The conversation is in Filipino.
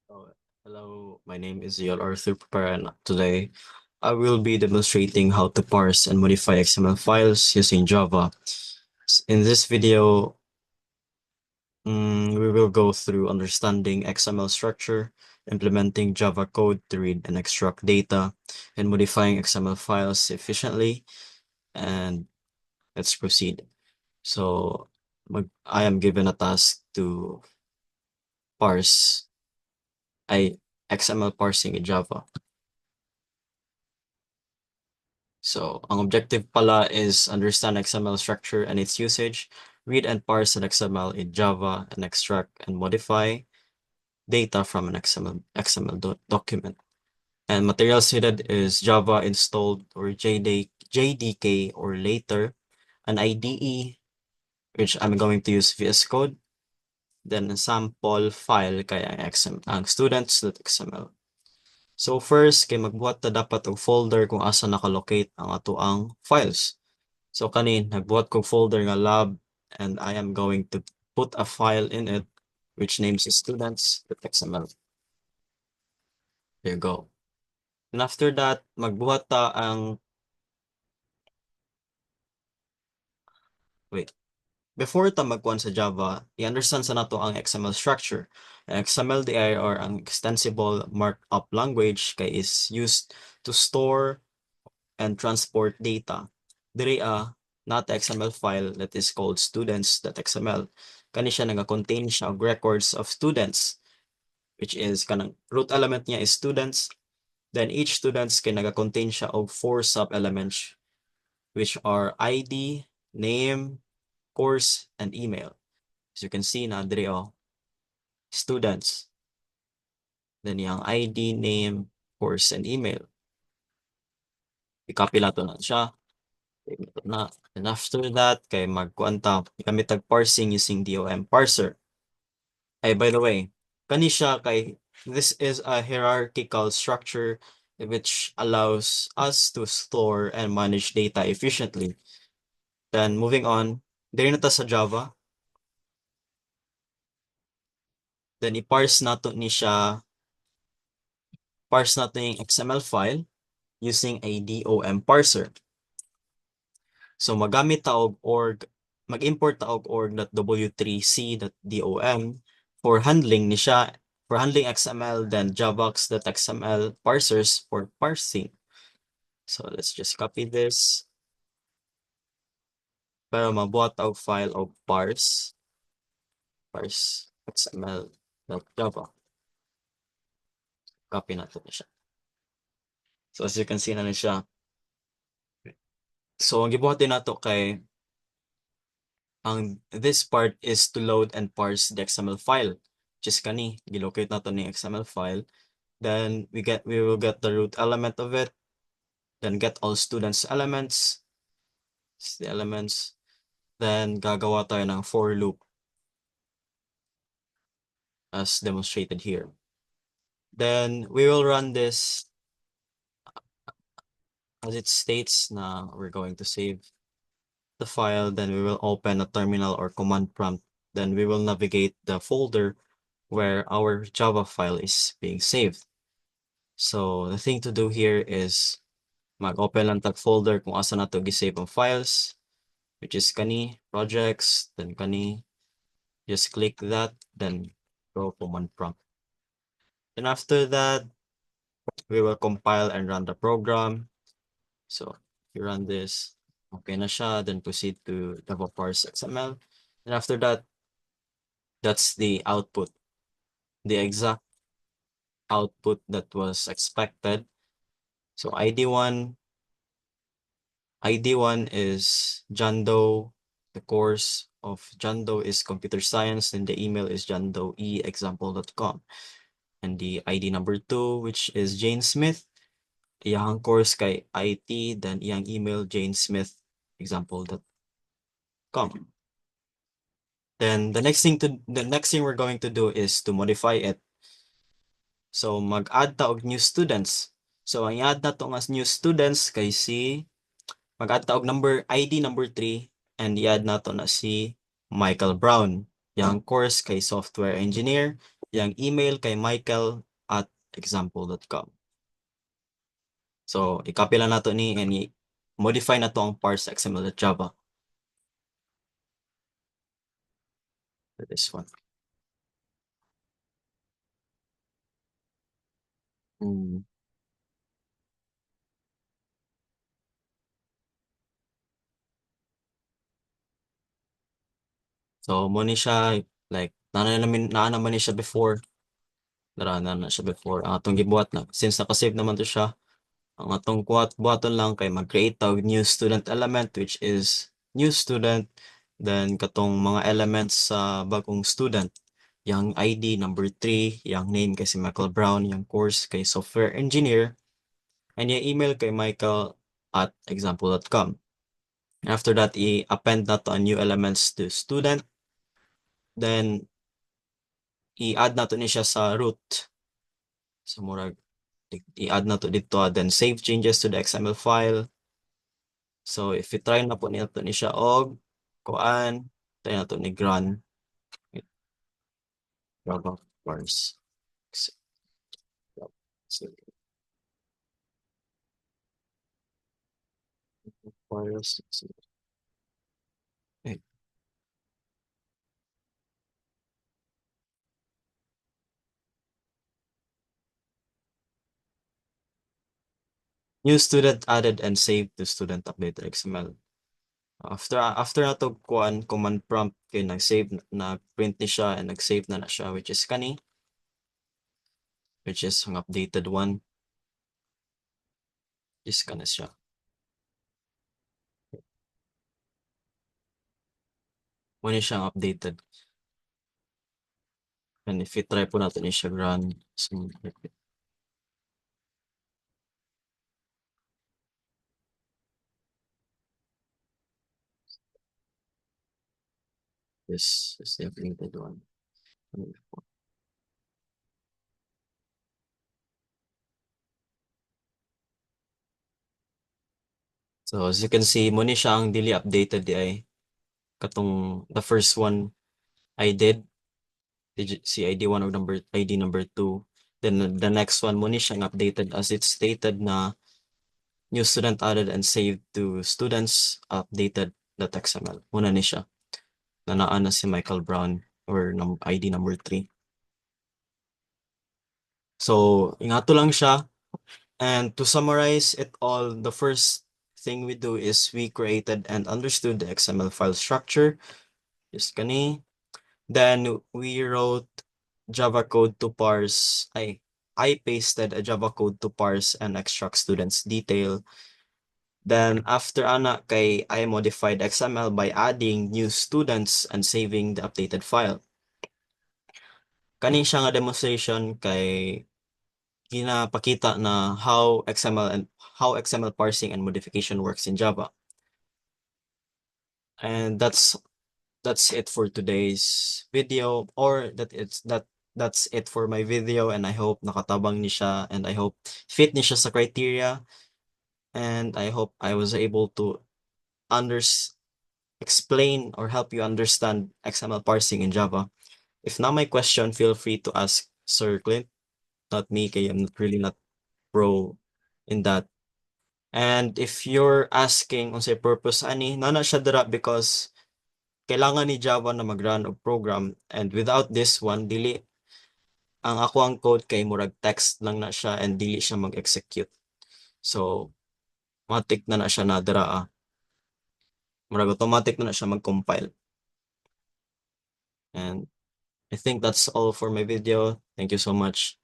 Oh, hello, my name is Yol Arthur Prepara, and today I will be demonstrating how to parse and modify XML files using Java. In this video, we will go through understanding XML structure, implementing Java code to read and extract data, and modifying XML files efficiently. And let's proceed. So I am given a task to parse XML parsing in Java. So, ang objective pala is understand XML structure and its usage, read and parse an XML in Java, and extract and modify data from an XML document. And materials needed is Java installed or JDK or later, an IDE, which I'm going to use VS Code, then a sample file kaya ang students.xml. So first, kay magbuhat ta dapat og folder kung asa nakalocate ang atoang files. So kanin, nagbuhat kong folder nga lab and I am going to put a file in it which names is students.xml. There you go. And after that, magbuhat ta ang, wait, before ta magkuhan sa Java, i-understand sa nato ang XML structure. Ang XML di or ang extensible markup language kay is used to store and transport data. Diri not XML file that is called students.xml. Kani siya naga-contain siya og records of students, which is kanang root element niya is students. Then each students kay naga-contain siya og 4 sub-elements, which are ID, name, course, and email. As you can see na diri students. Then yung ID, name, course, and email. I-copy nato na siya. Na. And after that, kay magkuan ta, gamit tag parsing using DOM parser. Ay, by the way, kani siya kay this is a hierarchical structure which allows us to store and manage data efficiently. Then moving on, diri na ta sa Java. Then i-parse nato ni siya, parse nato yung XML file using a DOM parser. So magamit ta og mag-import ta og org.w3c.dom for handling ni siya, for handling XML, then javax.xml parsers for parsing. So let's just copy this. Pero mabuhat og file og parse xml.java. Copy natin na siya. So as you can see na siya. So ang gibuhat din nato kay this part is to load and parse the XML file. Just kani, gilocate nato ni XML file. Then we will get the root element of it. Then get all students elements. The elements. Then gagawa tayo ng for loop as demonstrated here. Then we will run this as it states na we're going to save the file. Then we will open a terminal or command prompt. Then we will navigate the folder where our Java file is being saved. So the thing to do here is mag-open lang tag folder kung asa na to gisave ang files, which is kani, projects, then kani, just click that, then go command prompt. And after that, we will compile and run the program. So you run this, okay na siya, then proceed to Java parse XML. And after that, that's the output, the exact output that was expected. So ID1 is John The course of John is computer science, and the email is johndoeexample.com. And the ID number 2, which is Jane Smith, iyang course kay IT, then iyang email janesmithexample.com. Then the next thing we're going to do is to modify it. So mag-add ta og new students. So ang i-add na to nga new students kay mag-add ta og ID number 3, and i-add na to na si Michael Brown. Yang course kay software engineer, yang email kay michael@example.com. So, i-copy lang nato ni and i-modify na to ang parse XML.java. This one. Mm. So, mo ni siya, like, naa naman ni siya before. Naranan na siya before. Ang atong gibuhat na, since nakasave naman to siya, ang atong buhaton lang kay mag-create tag new student element, which is new student, then katong mga elements sa bagong student. Yang ID number 3, yang name kay si Michael Brown, yang course kay software engineer, and yung email kay michael@example.com. After that, i-append na to ang new elements to student. Then, i-add na to ni siya sa root. So, murag, i-add na to dito. Then, save changes to the XML file. So, if i-try na po niya to ni siya kuan, try na to ni run. Java parse. Parse. Eh, New student added and saved to student updated XML. After na to kuan command prompt kay nag-save nag-print ni siya and nag-save na siya, which is kani, which is ang updated one is kana siya. Muna siyang updated. And if i-try po natin ni siya run, so, this is the updated one. So as you can see, muna siya ang dili updated di ay katong the first one I did, si ID1 or ID number 2. Then the next one muna siyang updated as it's stated na new student added and saved to students updated.xml. Muna ni siya. Nanaan na si Michael Brown or ID number 3. So, ingato lang siya. And to summarize it all, the first thing we do is we created and understood the XML file structure. Just kani. Then we wrote Java code to parse. I pasted a Java code to parse and extract students detail. Then after ana kay I modified XML by adding new students and saving the updated file. Kani siya nga demonstration kay ginapakita na how XML parsing and modification works in Java. And that's it for today's video, or that's it for my video, and I hope nakatabang ni siya, and I hope fit ni siya sa criteria, and I hope I was able to explain or help you understand XML parsing in Java. If na may question, feel free to ask Sir Clint, not me, kaya I'm not pro in that. And if you're asking on say purpose ani, nana siya dira because kailangan ni Java na mag-run og program, and without this one, dili ang ako ang code kay murag text lang na siya and dili siya mag-execute. So, automatic na siya na dira murag automatic na siya mag-compile. And I think that's all for my video. Thank you so much.